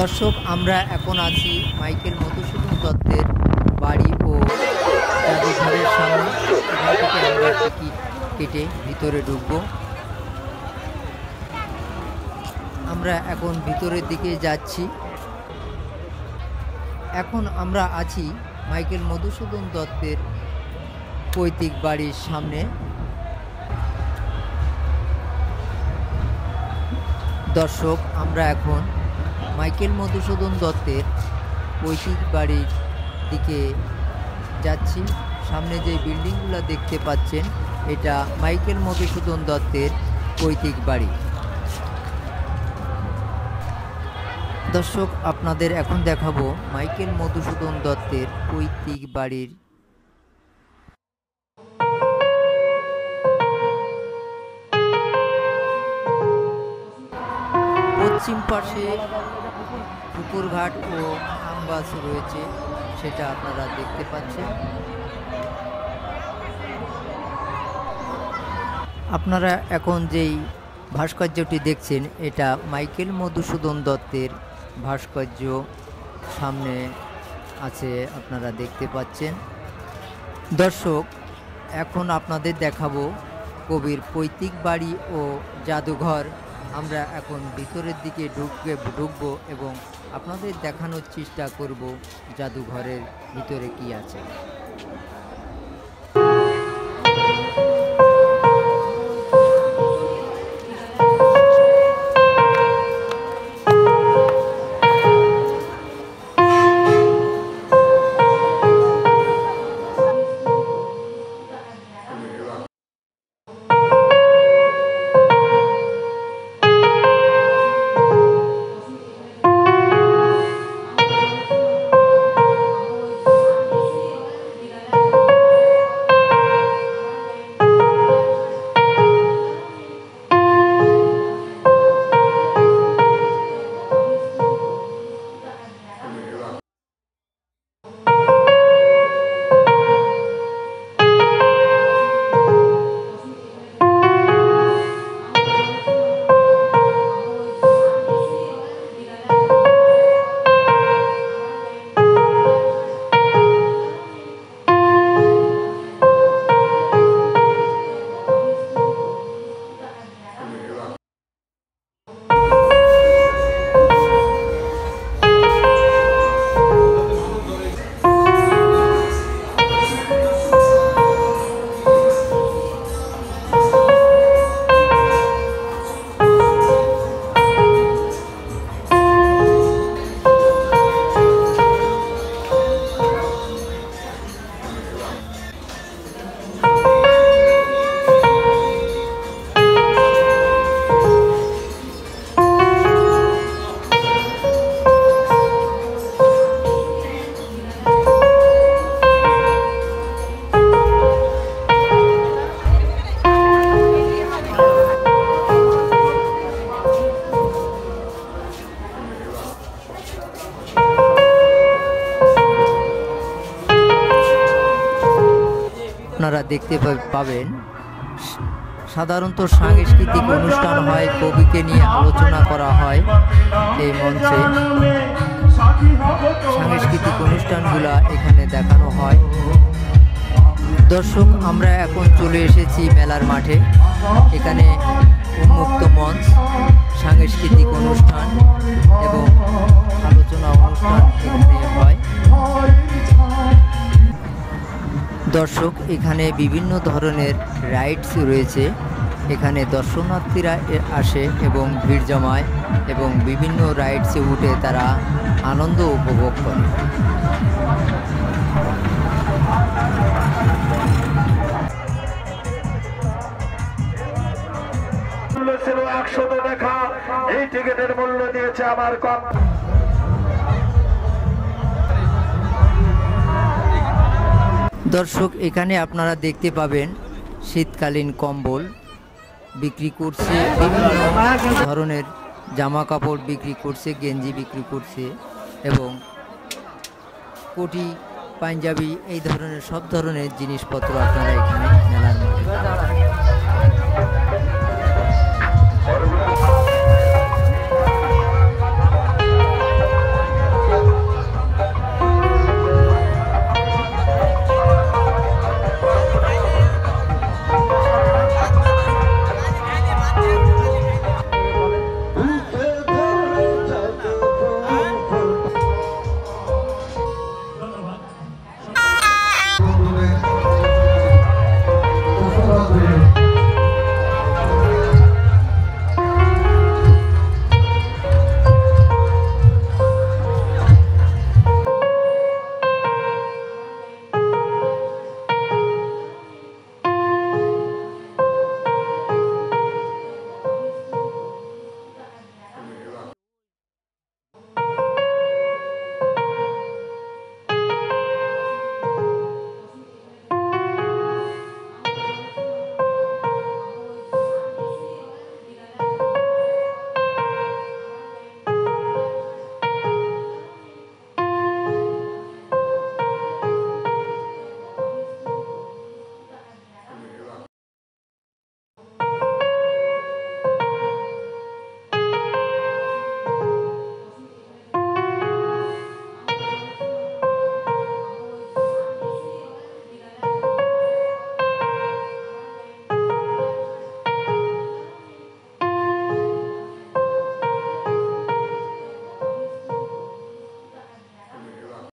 দর্শক, আমরা এখন আছি মাইকেল মধুসূদন দত্তের বাড়ি ও জাদুঘরের সামনে। এখান থেকে আমরা টিকিট কেটে ভিতরে ঢুকব। আমরা এখন ভিতরের দিকে যাচ্ছি। এখন আমরা আছি মাইকেল মধুসূদন দত্তের পৈতৃক বাড়ির সামনে। দর্শক, আমরা এখন মাইকেল মধুসূদন দত্তের পৈতৃক বাড়ির দিকে যাচ্ছি। সামনে যে বিল্ডিংগুলো দেখতে পাচ্ছেন, এটা মাইকেল মধুসূদন দত্তের পৈতৃক বাড়ি। দর্শক, আপনাদের এখন দেখাবো মাইকেল মধুসূদন দত্তের পৈতৃক বাড়ির পশ্চিম পাশে পুকুরঘাট ও আমগাছ রয়েছে, সেটা আপনারা দেখতে পাচ্ছেন। আপনারা এখন যেই ভাস্কর্যটি দেখছেন, এটা মাইকেল মধুসূদন দত্তের ভাস্কর্য সামনে আছে, আপনারা দেখতে পাচ্ছেন। দর্শক, এখন আপনাদের দেখাবো কবির পৈতৃক বাড়ি ও জাদুঘর। আমরা এখন ভিতরের দিকে ঢুকবো এবং আপনাদের দেখানোর চেষ্টা করব জাদুঘরের ভিতরে কি আছে। আপনারা দেখতে পাবেন সাধারণত সাংস্কৃতিক অনুষ্ঠান হয়, কবিকে নিয়ে আলোচনা করা হয় এই মঞ্চে। সাংস্কৃতিক অনুষ্ঠানগুলো এখানে দেখানো হয়। দর্শক, আমরা এখন চলে এসেছি মেলার মাঠে। এখানে উন্মুক্ত মঞ্চ, সাংস্কৃতিক অনুষ্ঠান এবং আলোচনা অনুষ্ঠান এখানে হয়। দর্শক, এখানে বিভিন্ন ধরনের রাইডস রয়েছে। এখানে দর্শনার্থীরা আসে এবং ভিড় জমায় এবং বিভিন্ন রাইডসে উঠে তারা আনন্দ উপভোগ করে। ছিল 100 টাকা, এই টিকিটের মূল্য দিয়েছে আমার কম। দর্শক, এখানে আপনারা দেখতে পাবেন শীতকালীন কম্বল বিক্রি করছে, বিভিন্ন ধরনের জামা কাপড় বিক্রি করছে, গেঞ্জি বিক্রি করছে এবং কোটি, পাঞ্জাবি, এই ধরনের সব ধরনের জিনিসপত্র আপনারা এখানে